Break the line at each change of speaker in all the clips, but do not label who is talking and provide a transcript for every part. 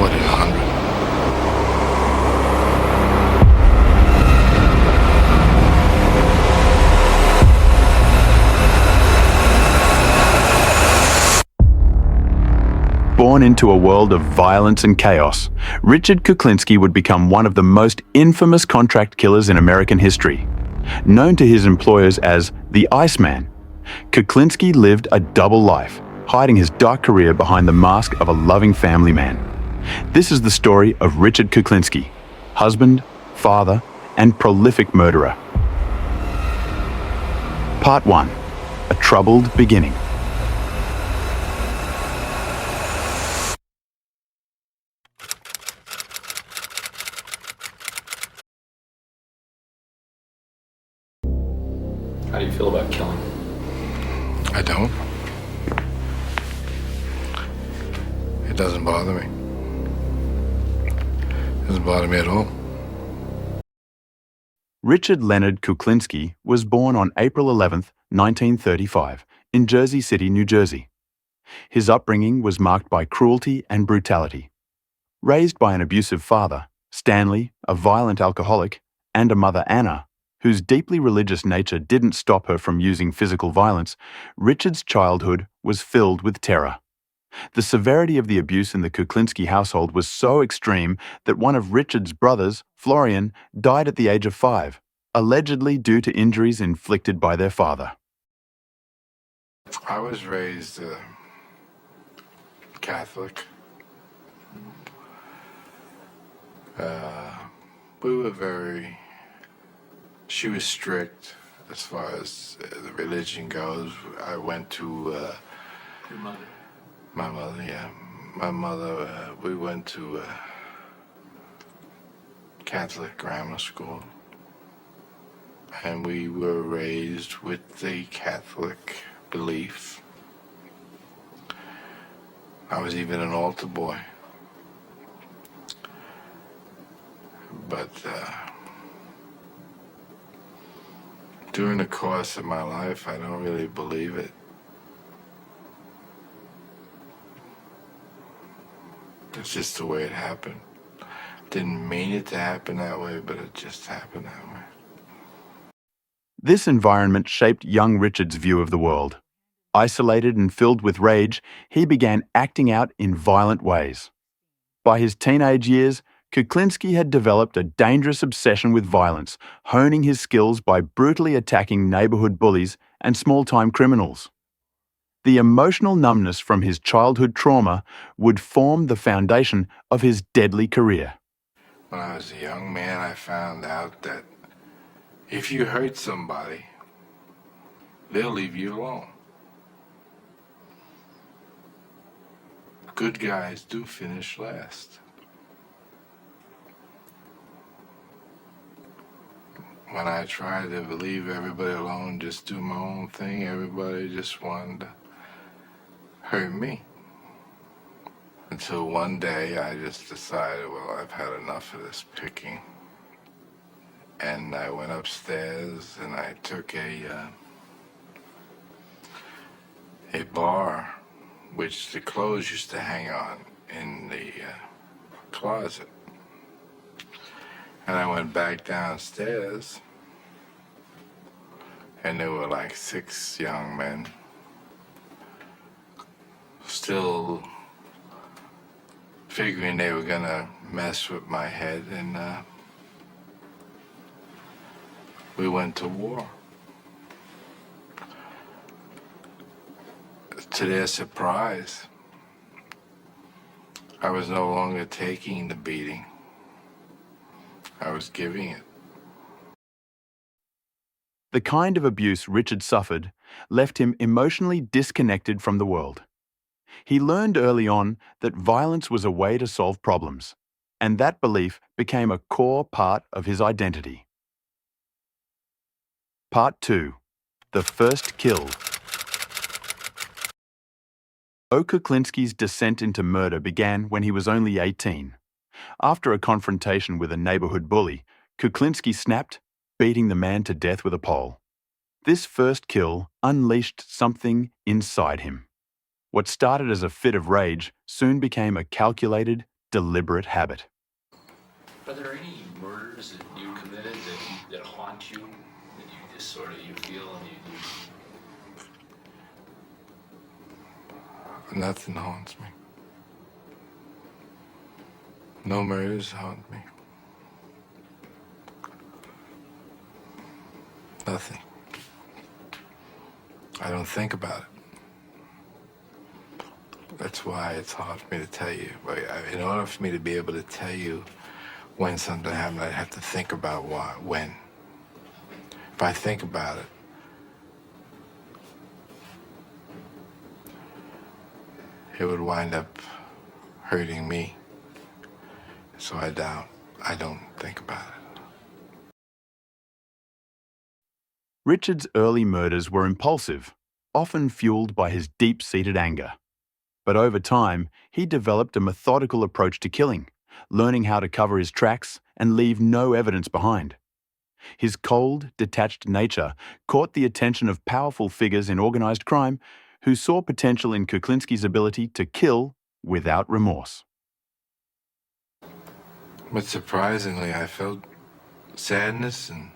put in 100.
Born into a world of violence and chaos, Richard Kuklinski would become one of the most infamous contract killers in American history. Known to his employers as the Iceman, Kuklinski lived a double life, hiding his dark career behind the mask of a loving family man. This is the story of Richard Kuklinski, husband, father, and prolific murderer. Part 1. A troubled beginning.
How do you feel about killing?
I don't. It doesn't bother me. It doesn't bother me at all.
Richard Leonard Kuklinski was born on April 11, 1935, in Jersey City, New Jersey. His upbringing was marked by cruelty and brutality. Raised by an abusive father, Stanley, a violent alcoholic, and a mother, Anna, whose deeply religious nature didn't stop her from using physical violence, Richard's childhood was filled with terror. The severity of the abuse in the Kuklinski household was so extreme that one of Richard's brothers, Florian, died at the age of 5, allegedly due to injuries inflicted by their father.
I was raised Catholic. We were she was strict as far as the religion goes. I went to
Your mother.
my mother, yeah. My mother, we went to Catholic grammar school. And we were raised with the Catholic belief. I was even an altar boy. But during the course of my life, I don't really believe it. It's just the way it happened. Didn't mean it to happen that way, but it just happened that way.
This environment shaped young Richard's view of the world. Isolated and filled with rage, he began acting out in violent ways. By his teenage years, Kuklinski had developed a dangerous obsession with violence, honing his skills by brutally attacking neighborhood bullies and small-time criminals. The emotional numbness from his childhood trauma would form the foundation of his deadly career.
When I was a young man, I found out that if you hurt somebody, they'll leave you alone. Good guys do finish last. When I tried to leave everybody alone, just do my own thing, everybody just wanted to hurt me. Until one day I just decided, well, I've had enough of this picking. And I went upstairs and I took a bar, which the clothes used to hang on in the closet. And I went back downstairs, and there were like 6 young men still figuring they were gonna mess with my head, and we went to war. To their surprise, I was no longer taking the beating. I was giving it.
The kind of abuse Richard suffered left him emotionally disconnected from the world. He learned early on that violence was a way to solve problems, and that belief became a core part of his identity. Part 2. The First Kill. Kuklinski's descent into murder began when he was only 18. After a confrontation with a neighborhood bully, Kuklinski snapped, beating the man to death with a pole. This first kill unleashed something inside him. What started as a fit of rage soon became a calculated, deliberate habit.
Are there any murders that you committed that haunt you, that you just sort of you feel and you
Nothing haunts me. No murders haunt me. Nothing. I don't think about it. That's why it's hard for me to tell you. But in order for me to be able to tell you when something happened, I have to think about when. If I think about it, it would wind up hurting me. So I don't think about it.
Richard's early murders were impulsive, often fueled by his deep-seated anger. But over time, he developed a methodical approach to killing, learning how to cover his tracks and leave no evidence behind. His cold, detached nature caught the attention of powerful figures in organized crime who saw potential in Kuklinski's ability to kill without remorse.
But surprisingly, I felt sadness, and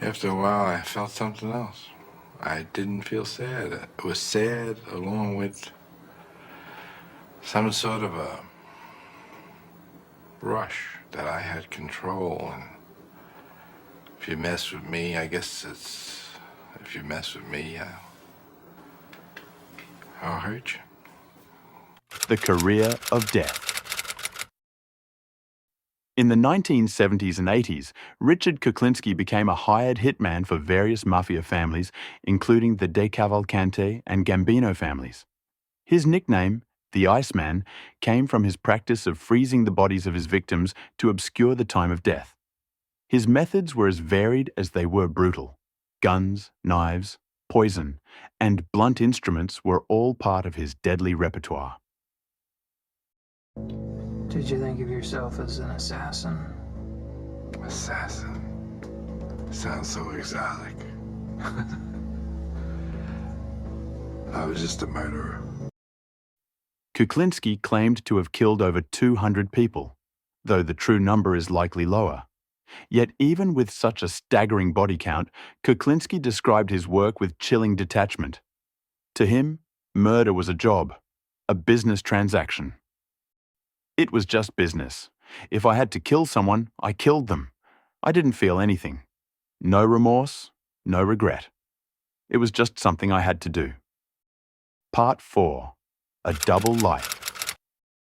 after a while, I felt something else. I didn't feel sad. It was sad along with some sort of a rush that I had control. And if you mess with me, I guess if you mess with me, I'll hurt you.
The career of death. In the 1970s and 80s, Richard Kuklinski became a hired hitman for various Mafia families, including the De Cavalcante and Gambino families. His nickname, the Iceman, came from his practice of freezing the bodies of his victims to obscure the time of death. His methods were as varied as they were brutal. Guns, knives, poison, and blunt instruments were all part of his deadly repertoire.
Did you think of yourself as an assassin?
Assassin. Sounds so exotic. I was just a murderer.
Kuklinski claimed to have killed over 200 people, though the true number is likely lower. Yet even with such a staggering body count, Kuklinski described his work with chilling detachment. To him, murder was a job, a business transaction. It was just business. If I had to kill someone, I killed them. I didn't feel anything. No remorse, no regret. It was just something I had to do. Part 4. A Double Life.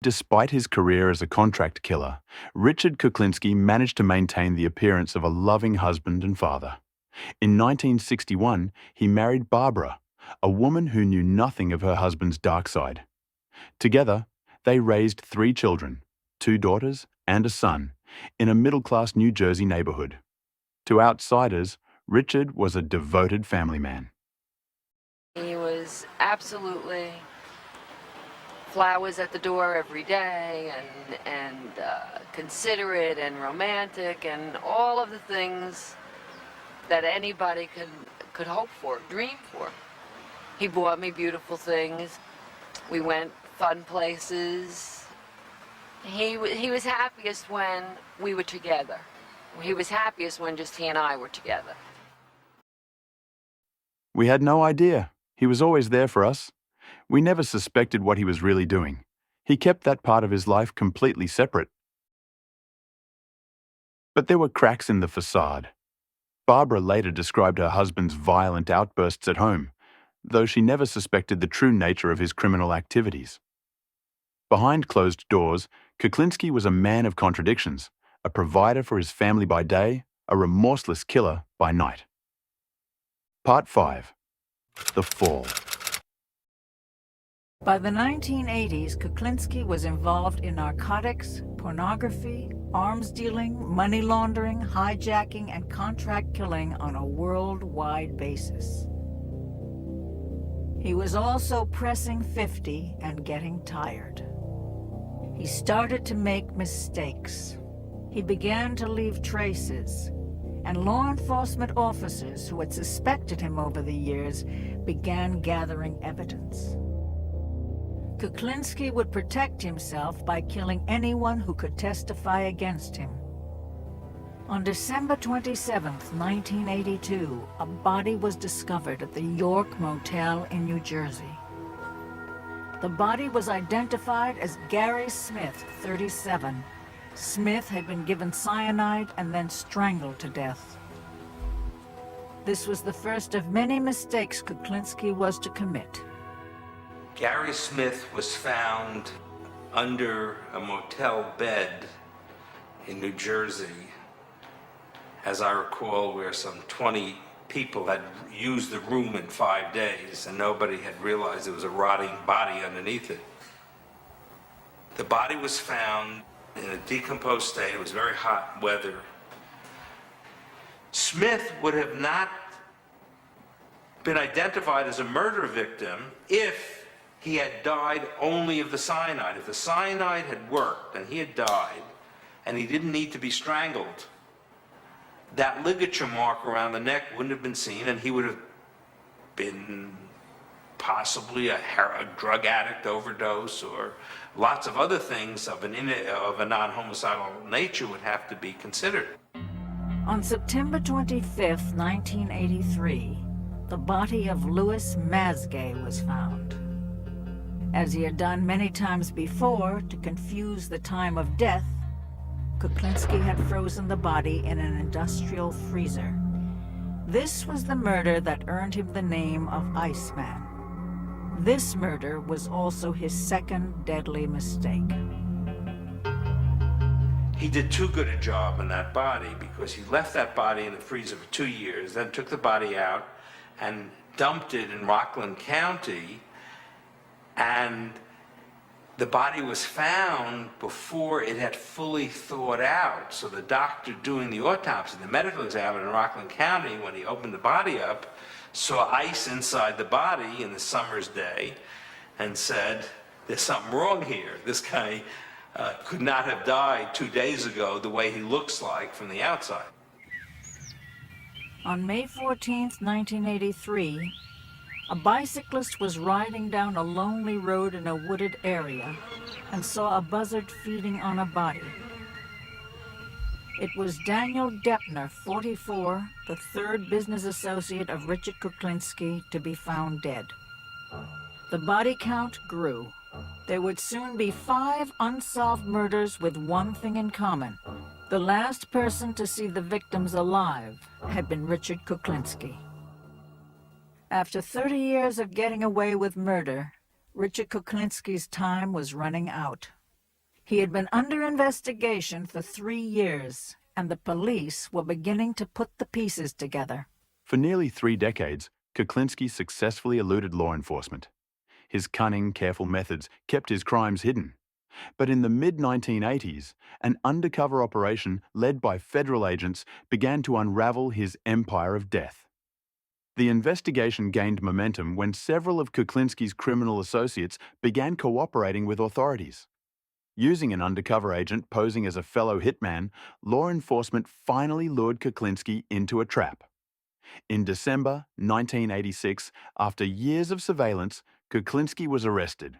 Despite his career as a contract killer, Richard Kuklinski managed to maintain the appearance of a loving husband and father. In 1961, he married Barbara, a woman who knew nothing of her husband's dark side. Together, they raised 3 children, 2 daughters and a son, in a middle-class New Jersey neighborhood. To outsiders, Richard was a devoted family man.
He was absolutely flowers at the door every day and considerate and romantic and all of the things that anybody could hope for, dream for. He bought me beautiful things. We went fun places. He was happiest when we were together. He was happiest when just he and I were together.
We had no idea. He was always there for us. We never suspected what he was really doing. He kept that part of his life completely separate. But there were cracks in the facade. Barbara later described her husband's violent outbursts at home, though she never suspected the true nature of his criminal activities. Behind closed doors, Kuklinski was a man of contradictions, a provider for his family by day, a remorseless killer by night. Part 5. The Fall.
By the 1980s, Kuklinski was involved in narcotics, pornography, arms dealing, money laundering, hijacking, and contract killing on a worldwide basis. He was also pressing 50 and getting tired. He started to make mistakes. He began to leave traces, and law enforcement officers who had suspected him over the years began gathering evidence. Kuklinski would protect himself by killing anyone who could testify against him. On December 27, 1982, a body was discovered at the York Motel in New Jersey. The body was identified as Gary Smith, 37. Smith had been given cyanide and then strangled to death. This was the first of many mistakes Kuklinski was to commit.
Gary Smith was found under a motel bed in New Jersey, as I recall, where some 20 people had used the room in 5 days and nobody had realized there was a rotting body underneath it. The body was found in a decomposed state. It was very hot weather. Smith would have not been identified as a murder victim if he had died only of the cyanide. If the cyanide had worked and he had died and he didn't need to be strangled, that ligature mark around the neck wouldn't have been seen, and he would have been possibly a drug addict overdose, or lots of other things of a non-homicidal nature would have to be considered.
On September 25, 1983, the body of Louis Mazgay was found. As he had done many times before to confuse the time of death, Kuklinski had frozen the body in an industrial freezer. This was the murder that earned him the name of Iceman. This murder was also his second deadly mistake.
He did too good a job on that body because he left that body in the freezer for 2 years, then took the body out and dumped it in Rockland County, and the body was found before it had fully thawed out. So the doctor doing the autopsy, the medical examiner in Rockland County, when he opened the body up, saw ice inside the body in the summer's day and said, there's something wrong here. This guy could not have died 2 days ago the way he looks like from the outside.
On May 14, 1983, a bicyclist was riding down a lonely road in a wooded area and saw a buzzard feeding on a body. It was Daniel Deppner, 44, the third business associate of Richard Kuklinski, to be found dead. The body count grew. There would soon be 5 unsolved murders with one thing in common. The last person to see the victims alive had been Richard Kuklinski. After 30 years of getting away with murder, Richard Kuklinski's time was running out. He had been under investigation for 3 years, and the police were beginning to put the pieces together.
For nearly 3 decades, Kuklinski successfully eluded law enforcement. His cunning, careful methods kept his crimes hidden. But in the mid-1980s, an undercover operation led by federal agents began to unravel his empire of death. The investigation gained momentum when several of Kuklinski's criminal associates began cooperating with authorities. Using an undercover agent posing as a fellow hitman, law enforcement finally lured Kuklinski into a trap. In December 1986, after years of surveillance, Kuklinski was arrested.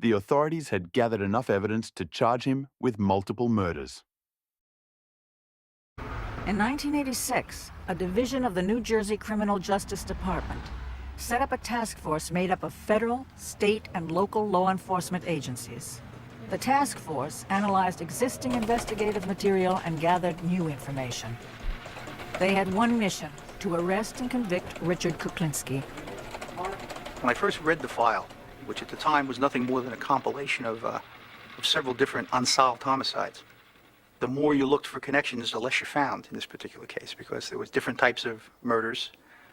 The authorities had gathered enough evidence to charge him with multiple murders.
In 1986, a division of the New Jersey Criminal Justice Department set up a task force made up of federal, state, and local law enforcement agencies. The task force analyzed existing investigative material and gathered new information. They had one mission: to arrest and convict Richard Kuklinski.
When I first read the file, which at the time was nothing more than a compilation of several different unsolved homicides, the more you looked for connections, the less you found in this particular case, because there was different types of murders,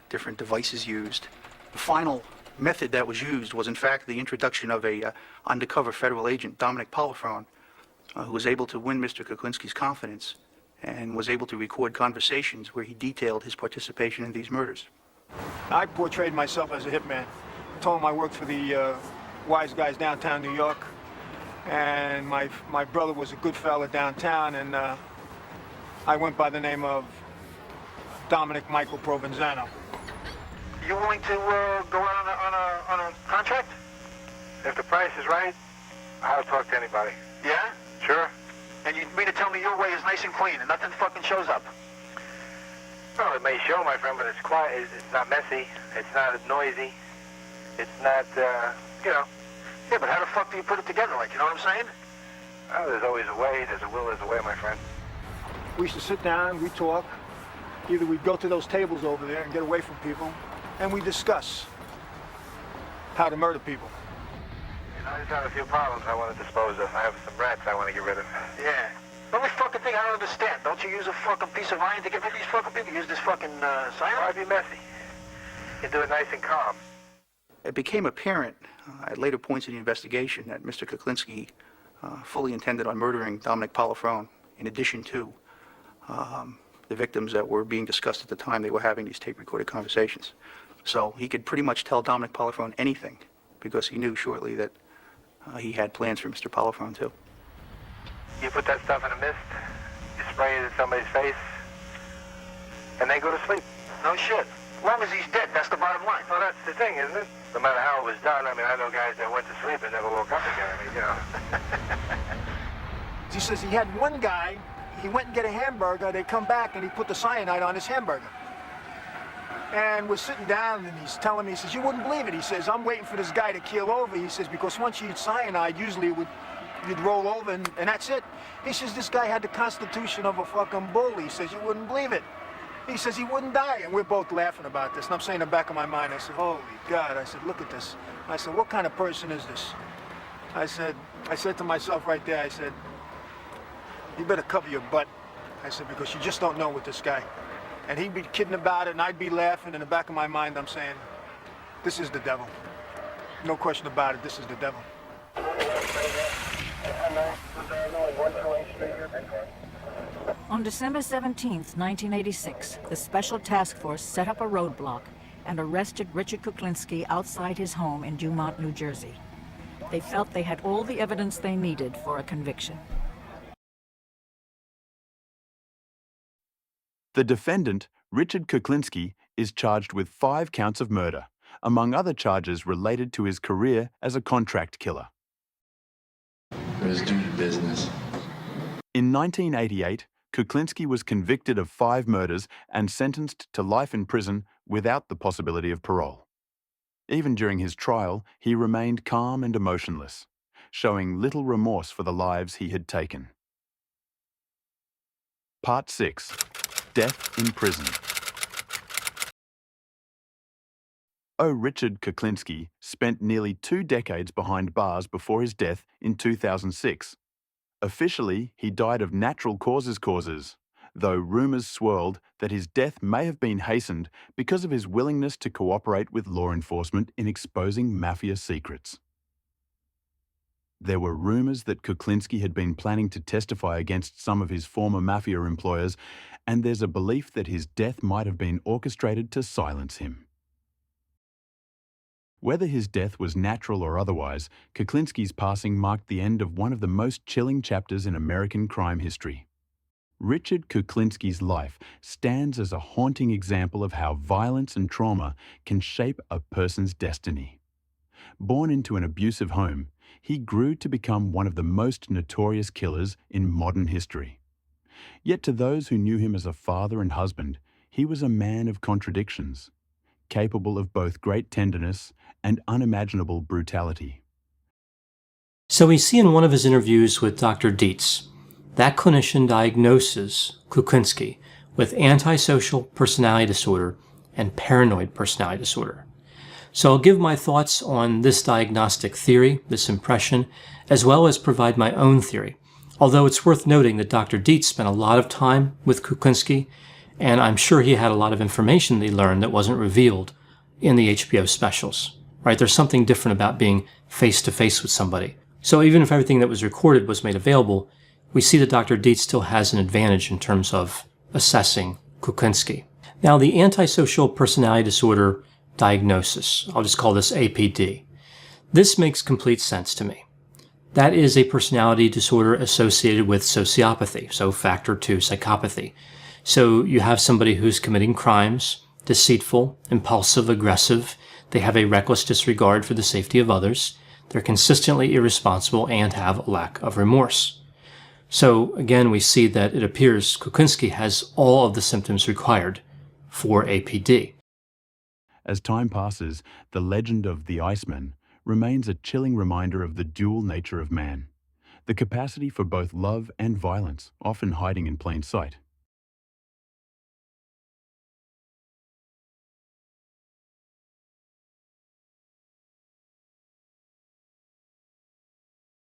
different devices used. The final method that was used was, in fact, the introduction of a undercover federal agent, Dominic Polifron, who was able to win Mr. Kuklinski's confidence and was able to record conversations where he detailed his participation in these murders.
I portrayed myself as a hitman. Told him I worked for the wise guys downtown New York, and my brother was a good fella downtown, and I went by the name of Dominic Michael Provenzano.
You willing to go out on a contract? If the price is right, I'll talk to anybody.
Yeah?
Sure.
And you mean to tell me your way is nice and clean and nothing fucking shows up?
Well, it may show, my friend, but it's quiet. It's not messy. It's not noisy. It's not, you know.
Yeah, but how the fuck do you put it together, like, you know what I'm saying?
Oh, there's always a way. There's a will, there's a way, my friend.
We used to sit down, we talk. Either we'd go to those tables over there and get away from people, and we discuss how to murder people.
You know, I just have a few problems I want to dispose of. I have some rats I want to get rid of.
Yeah. The only fucking thing I don't understand, don't you use a fucking piece of iron to get rid of these fucking people? You use this fucking, cyanide?
Why be messy? You do it nice and calm.
It became apparent at later points in the investigation that Mr. Kuklinski fully intended on murdering Dominic Polifrone, in addition to the victims that were being discussed at the time they were having these tape-recorded conversations. So he could pretty much tell Dominic Polifrone anything, because he knew shortly that he had plans for Mr. Polifrone too.
You put that stuff in a mist, you spray it in somebody's face, and they go to sleep.
No shit. As long as he's dead, that's the bottom line.
Well, that's the thing, isn't it? No matter how it was done, I mean, I know guys that went to sleep and never woke up again. I mean, you know.
He says he had one guy, he went and get a hamburger, they come back and he put the cyanide on his hamburger. And we're sitting down and he's telling me, he says, you wouldn't believe it. He says, I'm waiting for this guy to keel over. He says, because once you eat cyanide, usually you'd roll over and that's it. He says, this guy had the constitution of a fucking bull. He says, you wouldn't believe it. He says he wouldn't die, and we're both laughing about this. And I'm saying in the back of my mind, I said, holy God. I said, look at this. I said, what kind of person is this? I said to myself right there, I said, you better cover your butt. I said, because you just don't know with this guy. And he'd be kidding about it, and I'd be laughing. In the back of my mind, I'm saying, this is the devil. No question about it, this is the devil.
On December 17, 1986, the Special Task Force set up a roadblock and arrested Richard Kuklinski outside his home in Dumont, New Jersey. They felt they had all the evidence they needed for a conviction.
The defendant, Richard Kuklinski, is charged with 5 counts of murder, among other charges related to his career as a contract killer.
Let's do the business.
In 1988, Kuklinski was convicted of 5 murders and sentenced to life in prison without the possibility of parole. Even during his trial, he remained calm and emotionless, showing little remorse for the lives he had taken. Part 6. Death in Prison. Richard Kuklinski spent nearly 2 decades behind bars before his death in 2006. Officially, he died of natural causes, though rumours swirled that his death may have been hastened because of his willingness to cooperate with law enforcement in exposing Mafia secrets. There were rumours that Kuklinski had been planning to testify against some of his former Mafia employers, and there's a belief that his death might have been orchestrated to silence him. Whether his death was natural or otherwise, Kuklinski's passing marked the end of one of the most chilling chapters in American crime history. Richard Kuklinski's life stands as a haunting example of how violence and trauma can shape a person's destiny. Born into an abusive home, he grew to become one of the most notorious killers in modern history. Yet to those who knew him as a father and husband, he was a man of contradictions, capable of both great tenderness and unimaginable brutality.
So we see in one of his interviews with Dr. Dietz, that clinician diagnoses Kuklinski with antisocial personality disorder and paranoid personality disorder. So I'll give my thoughts on this diagnostic theory, this impression, as well as provide my own theory. Although it's worth noting that Dr. Dietz spent a lot of time with Kuklinski, and I'm sure he had a lot of information that he learned that wasn't revealed in the HBO specials. Right? There's something different about being face-to-face with somebody. So even if everything that was recorded was made available, we see that Dr. Dietz still has an advantage in terms of assessing Kuklinski. Now, the antisocial personality disorder diagnosis, I'll just call this APD. This makes complete sense to me. That is a personality disorder associated with sociopathy, so factor 2 psychopathy. So you have somebody who's committing crimes, deceitful, impulsive, aggressive. They have a reckless disregard for the safety of others. They're consistently irresponsible and have a lack of remorse. So again, we see that it appears Kuklinski has all of the symptoms required for APD.
As time passes, the legend of the Iceman remains a chilling reminder of the dual nature of man, the capacity for both love and violence, often hiding in plain sight.